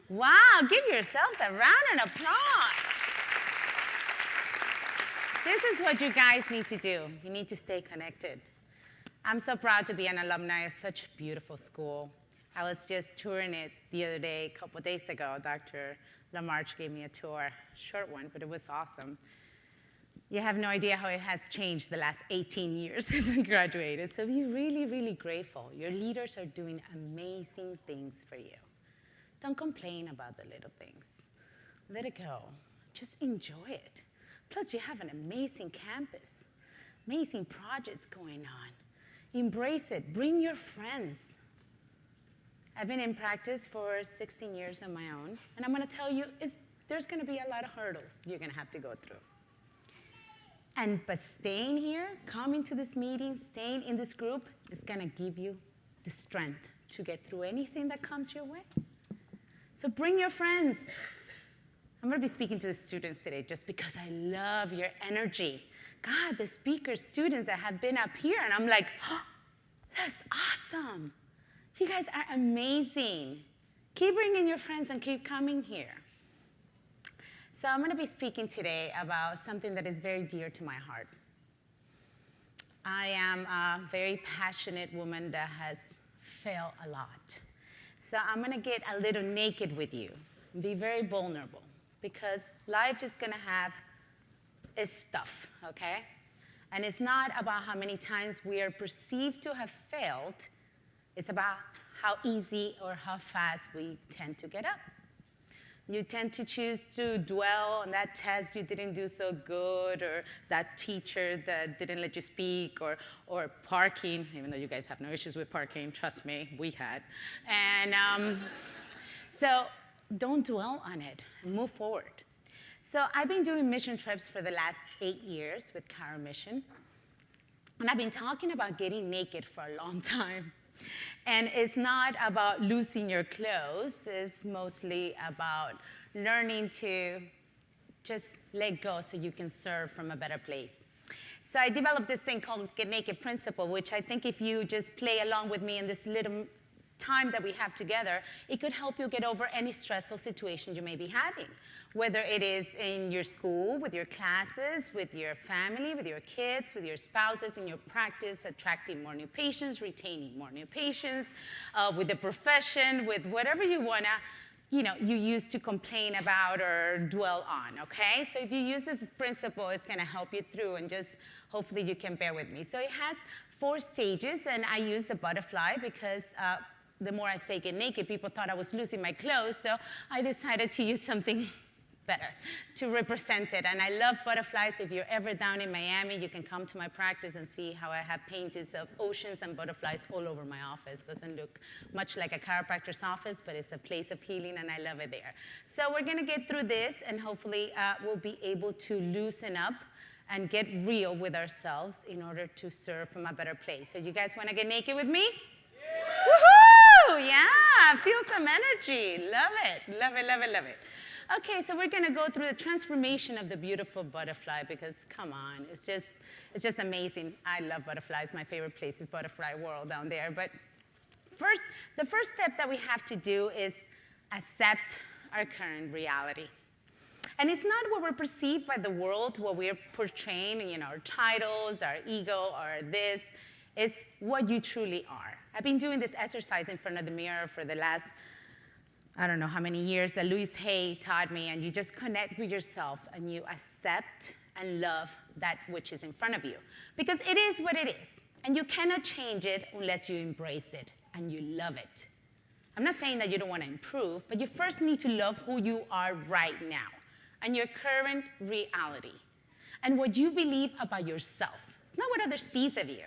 Wow, give yourselves a round of applause. This is what you guys need to do. You need to stay connected. I'm so proud to be an alumni of such a beautiful school. I was just touring it the other day, a couple of days ago. Dr. Lamarche gave me a tour, short one, but it was awesome. You have no idea how it has changed the last 18 years since I graduated. So be really, really grateful. Your leaders are doing amazing things for you. Don't complain about the little things. Let it go. Just enjoy it. Plus, you have an amazing campus, amazing projects going on. Embrace it. Bring your friends. I've been in practice for 16 years on my own, and I'm going to tell you, there's going to be a lot of hurdles you're going to have to go through. But staying here, coming to this meeting, staying in this group is going to give you the strength to get through anything that comes your way. So bring your friends. I'm going to be speaking to the students today just because I love your energy. God, the speakers, students that have been up here, and I'm like, oh, that's awesome. You guys are amazing. Keep bringing your friends and keep coming here. So I'm going to be speaking today about something that is very dear to my heart. I am a very passionate woman that has failed a lot. So I'm going to get a little naked with you and be very vulnerable because life is going to have its stuff, okay? And it's not about how many times we are perceived to have failed. It's about how easy or how fast we tend to get up. You tend to choose to dwell on that test you didn't do so good, or that teacher that didn't let you speak, or parking, even though you guys have no issues with parking, trust me, we had. And so don't dwell on it, move forward. So I've been doing mission trips for the last 8 years with Cara Mission, and I've been talking about getting naked for a long time. And it's not about losing your clothes. It's mostly about learning to just let go so you can serve from a better place. So I developed this thing called Get Naked Principle, which I think if you just play along with me in this little time that we have together, it could help you get over any stressful situation you may be having, whether it is in your school, with your classes, with your family, with your kids, with your spouses, in your practice, attracting more new patients, retaining more new patients, with the profession, with whatever you want to, you use to complain about or dwell on, okay? So if you use this principle, it's going to help you through, and just hopefully you can bear with me. So it has 4 stages, and I use the butterfly because the more I say get naked, people thought I was losing my clothes, so I decided to use something better to represent it. And I love butterflies. If you're ever down in Miami, you can come to my practice and see how I have paintings of oceans and butterflies all over my office. Doesn't look much like a chiropractor's office, but it's a place of healing, and I love it there. So we're going to get through this, and hopefully we'll be able to loosen up and get real with ourselves in order to serve from a better place. So you guys want to get naked with me? Yeah. Woohoo! Yeah, feel some energy. Love it, love it, love it, love it. Okay, so we're going to go through the transformation of the beautiful butterfly because, come on, it's just amazing. I love butterflies. My favorite place is Butterfly World down there. But first, the first step that we have to do is accept our current reality. And it's not what we're perceived by the world, what we're portraying, our titles, our ego, or this. It's what you truly are. I've been doing this exercise in front of the mirror for the last, I don't know how many years that Louise Hay taught me, and you just connect with yourself and you accept and love that which is in front of you. Because it is what it is, and you cannot change it unless you embrace it and you love it. I'm not saying that you don't want to improve, but you first need to love who you are right now and your current reality and what you believe about yourself. It's not what others sees of you,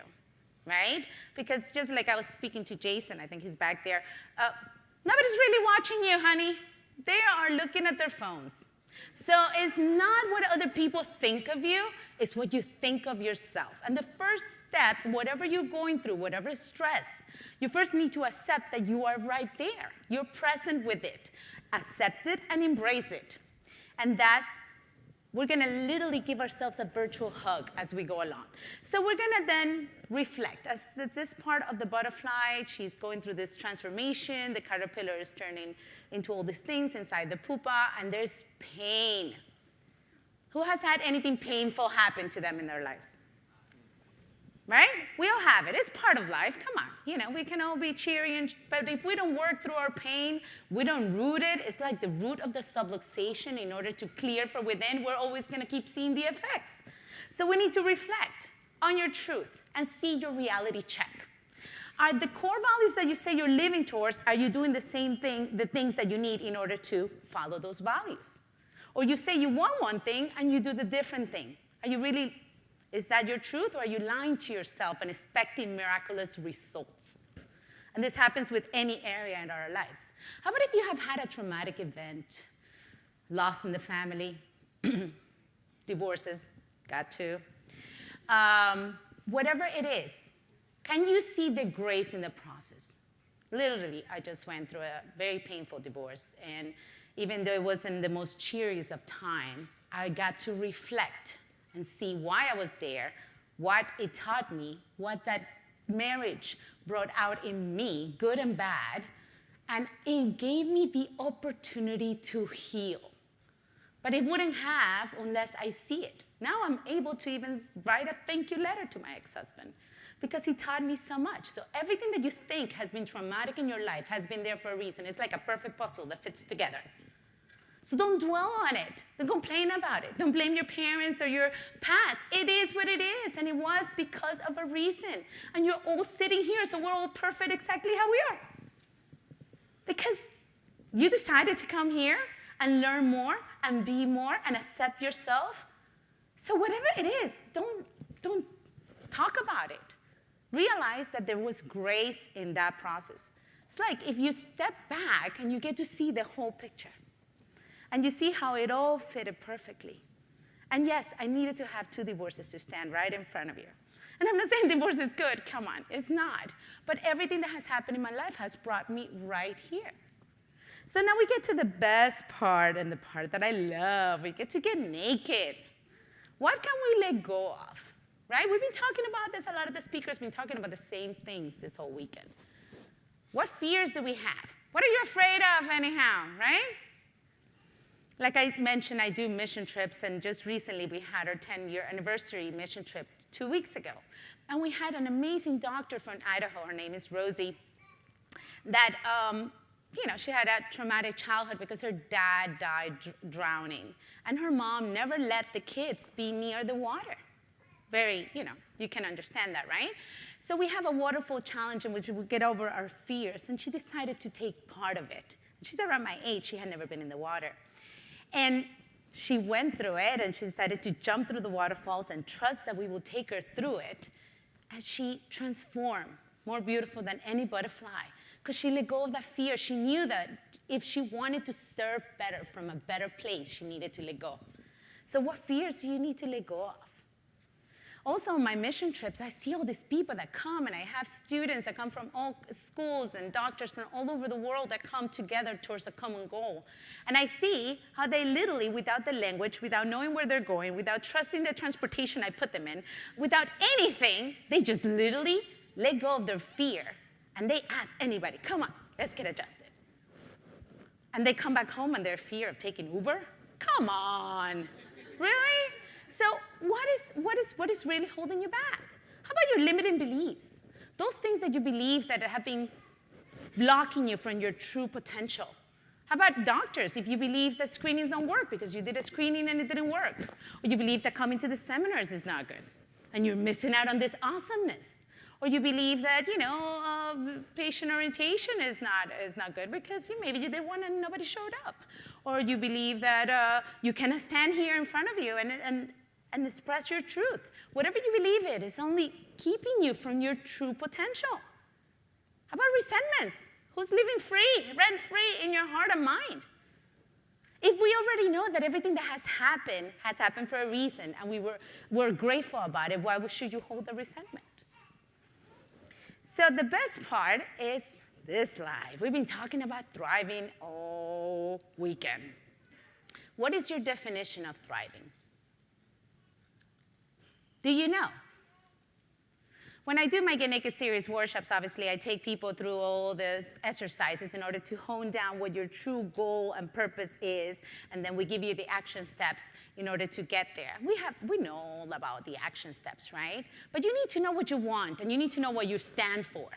right? Because just like I was speaking to Jason, I think he's back there, nobody's really watching you, honey. They are looking at their phones. So it's not what other people think of you, it's what you think of yourself. And the first step, whatever you're going through, whatever stress, you first need to accept that you are right there. You're present with it. Accept it and embrace it. And that's We're going to literally give ourselves a virtual hug as we go along. So we're going to then reflect. As this part of the butterfly, she's going through this transformation. The caterpillar is turning into all these things inside the pupa, and there's pain. Who has had anything painful happen to them in their lives? Right? We all have it. It's part of life. Come on. You know, we can all be cheery, but if we don't work through our pain, we don't root it. It's like the root of the subluxation. In order to clear from within, we're always going to keep seeing the effects. So we need to reflect on your truth and see your reality check. Are the core values that you say you're living towards, are you doing the same thing, the things that you need in order to follow those values? Or you say you want one thing and you do the different thing. Are you really... Is that your truth, or are you lying to yourself and expecting miraculous results? And this happens with any area in our lives. How about if you have had a traumatic event, loss in the family, divorces, got to, whatever it is, can you see the grace in the process? Literally, I just went through a very painful divorce, and even though it wasn't the most cheeriest of times, I got to reflect and see why I was there, what it taught me, what that marriage brought out in me, good and bad, and it gave me the opportunity to heal. But it wouldn't have unless I see it. Now I'm able to even write a thank you letter to my ex-husband because he taught me so much. So everything that you think has been traumatic in your life has been there for a reason. It's like a perfect puzzle that fits together. So don't dwell on it. Don't complain about it. Don't blame your parents or your past. It is what it is, and it was because of a reason. And you're all sitting here, so we're all perfect exactly how we are. Because you decided to come here and learn more and be more and accept yourself. So whatever it is, don't talk about it. Realize that there was grace in that process. It's like if you step back and you get to see the whole picture. And you see how it all fitted perfectly. And yes, I needed to have 2 divorces to stand right in front of you. And I'm not saying divorce is good, come on, it's not. But everything that has happened in my life has brought me right here. So now we get to the best part, and the part that I love. We get to get naked. What can we let go of, right? We've been talking about this, a lot of the speakers have been talking about the same things this whole weekend. What fears do we have? What are you afraid of anyhow, right? Like I mentioned, I do mission trips, and just recently we had our 10-year anniversary mission trip 2 weeks ago. And we had an amazing doctor from Idaho, her name is Rosie, that, she had a traumatic childhood because her dad died drowning. And her mom never let the kids be near the water. Very, you can understand that, right? So we have a waterfall challenge in which we get over our fears, and she decided to take part of it. She's around my age, she had never been in the water. And she went through it, and she decided to jump through the waterfalls and trust that we will take her through it as she transformed, more beautiful than any butterfly, because she let go of that fear. She knew that if she wanted to serve better from a better place, she needed to let go. So what fears do you need to let go of? Also, on my mission trips, I see all these people that come, and I have students that come from all schools and doctors from all over the world that come together towards a common goal. And I see how they literally, without the language, without knowing where they're going, without trusting the transportation I put them in, without anything, they just literally let go of their fear. And they ask anybody, come on, let's get adjusted. And they come back home and their fear of taking Uber? Come on, really? So what is really holding you back? How about your limiting beliefs? Those things that you believe that have been blocking you from your true potential. How about doctors? If you believe that screenings don't work because you did a screening and it didn't work. Or you believe that coming to the seminars is not good and you're missing out on this awesomeness. Or you believe that, patient orientation is not good because maybe you did one and nobody showed up. Or you believe that you cannot stand here in front of you and express your truth. Whatever you believe it is only keeping you from your true potential. How about resentments? Who's living free, rent-free in your heart and mind? If we already know that everything that has happened for a reason, and we're grateful about it, why should you hold the resentment? So the best part is this life. We've been talking about thriving all weekend. What is your definition of thriving? Do you know? When I do my Get Naked series workshops, obviously, I take people through all these exercises in order to hone down what your true goal and purpose is, and then we give you the action steps in order to get there. We know all about the action steps, right? But you need to know what you want, and you need to know what you stand for.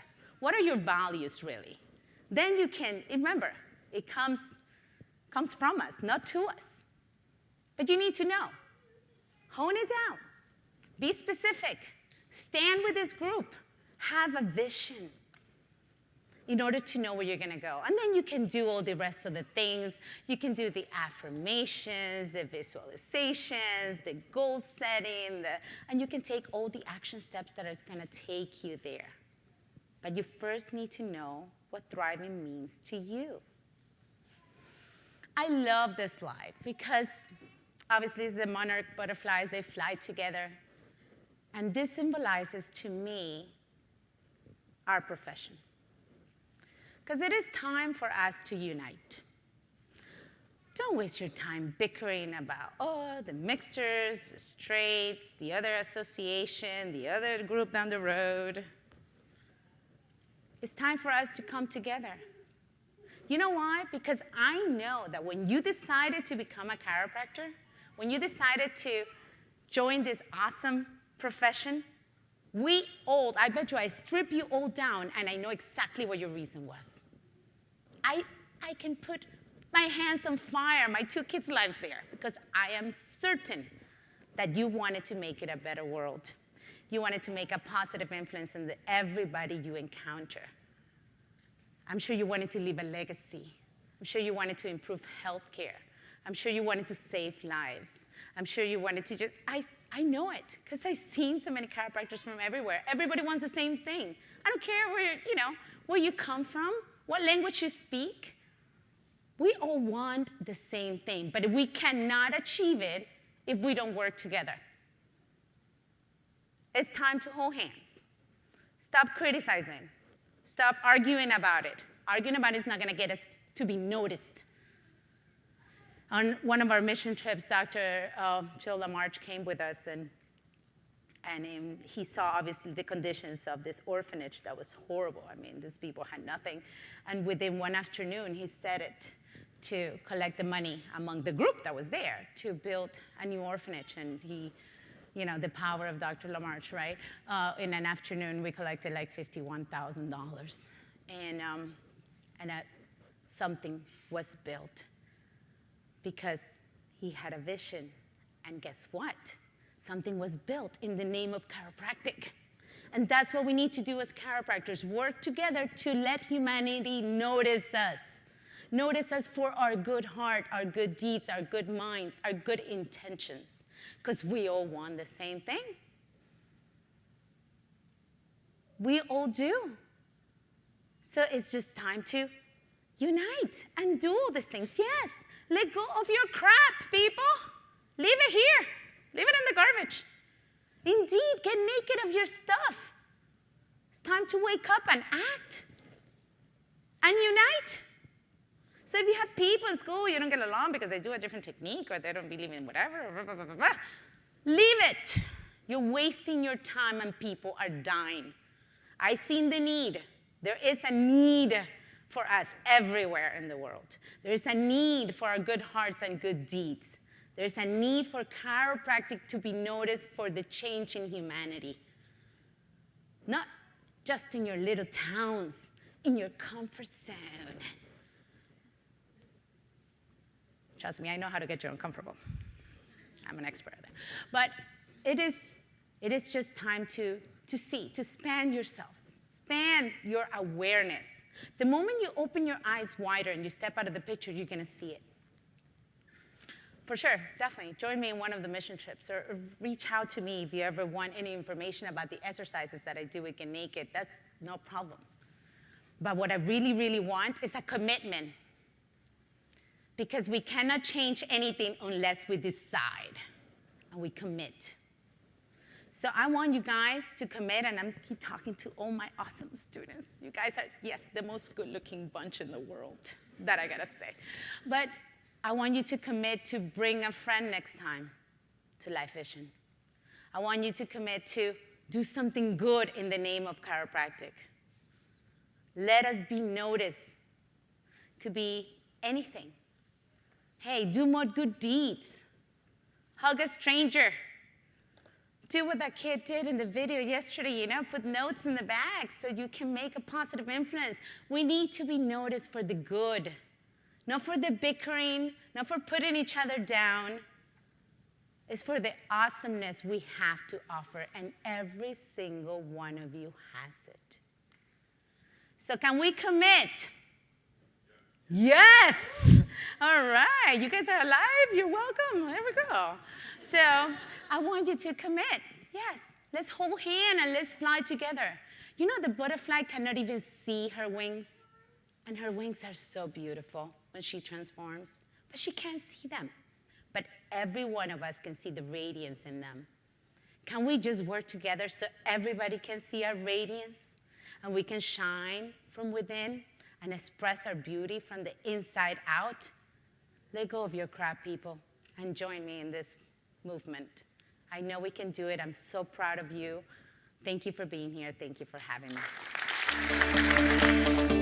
What are your values, really? Then you can, remember, it comes from us, not to us. But you need to know. Hone it down. Be specific. Stand with this group. Have a vision in order to know where you're going to go. And then you can do all the rest of the things. You can do the affirmations, the visualizations, the goal setting, and you can take all the action steps that are going to take you there. But you first need to know what thriving means to you. I love this slide because obviously it's the monarch butterflies, they fly together. And this symbolizes to me our profession. Because it is time for us to unite. Don't waste your time bickering about, the mixers, the straights, the other association, the other group down the road. It's time for us to come together. You know why? Because I know that when you decided to become a chiropractor, when you decided to join this awesome profession, I bet you I strip you all down and I know exactly what your reason was. I can put my hands on fire, my 2 kids' lives there, because I am certain that you wanted to make it a better world. You wanted to make a positive influence in everybody you encounter. I'm sure you wanted to leave a legacy. I'm sure you wanted to improve healthcare. I'm sure you wanted to save lives. I'm sure you wanted to I know it, because I've seen so many chiropractors from everywhere. Everybody wants the same thing. I don't care where you come from, what language you speak. We all want the same thing, but we cannot achieve it if we don't work together. It's time to hold hands. Stop criticizing. Stop arguing about it. Arguing about it is not going to get us to be noticed. On one of our mission trips, Dr. Jill Lamarche came with us, and he saw, obviously, the conditions of this orphanage that was horrible. I mean, these people had nothing. And within one afternoon, he set it to collect the money among the group that was there to build a new orphanage. And the power of Dr. Lamarche, right? In an afternoon, we collected like $51,000. And something was built because he had a vision. And guess what? Something was built in the name of chiropractic. And that's what we need to do as chiropractors, work together to let humanity notice us. Notice us for our good heart, our good deeds, our good minds, our good intentions. Because we all want the same thing. We all do. So it's just time to unite and do all these things. Yes, let go of your crap, people. Leave it here. Leave it in the garbage. Indeed, get naked of your stuff. It's time to wake up and act and unite. So if you have people in school you don't get along because they do a different technique or they don't believe in whatever, blah, blah, blah, blah, leave it. You're wasting your time and people are dying. I've seen the need. There is a need for us everywhere in the world. There is a need for our good hearts and good deeds. There's a need for chiropractic to be noticed for the change in humanity. Not just in your little towns, in your comfort zone. Trust me, I know how to get you uncomfortable. I'm an expert at that. But it is just time to see, to expand yourselves, expand your awareness. The moment you open your eyes wider and you step out of the picture, you're going to see it. For sure, definitely. Join me in one of the mission trips or reach out to me if you ever want any information about the exercises that I do with Get Naked. That's no problem. But what I really, really want is a commitment. Because we cannot change anything unless we decide and we commit. So I want you guys to commit, and I'm keep talking to all my awesome students. You guys are, yes, the most good-looking bunch in the world, that I gotta say. But I want you to commit to bring a friend next time to Life Vision. I want you to commit to do something good in the name of chiropractic. Let us be noticed. Could be anything. Hey, do more good deeds. Hug a stranger. Do what that kid did in the video yesterday, put notes in the bag so you can make a positive influence. We need to be noticed for the good, not for the bickering, not for putting each other down. It's for the awesomeness we have to offer, and every single one of you has it. So can we commit? Yes! All right, you guys are alive, you're welcome, there we go. So I want you to commit. Yes, let's hold hands and let's fly together. You know the butterfly cannot even see her wings, and her wings are so beautiful when she transforms, but she can't see them. But every one of us can see the radiance in them. Can we just work together so everybody can see our radiance and we can shine from within and express our beauty from the inside out? Let go of your crap, people, and join me in this movement. I know we can do it. I'm so proud of you. Thank you for being here. Thank you for having me.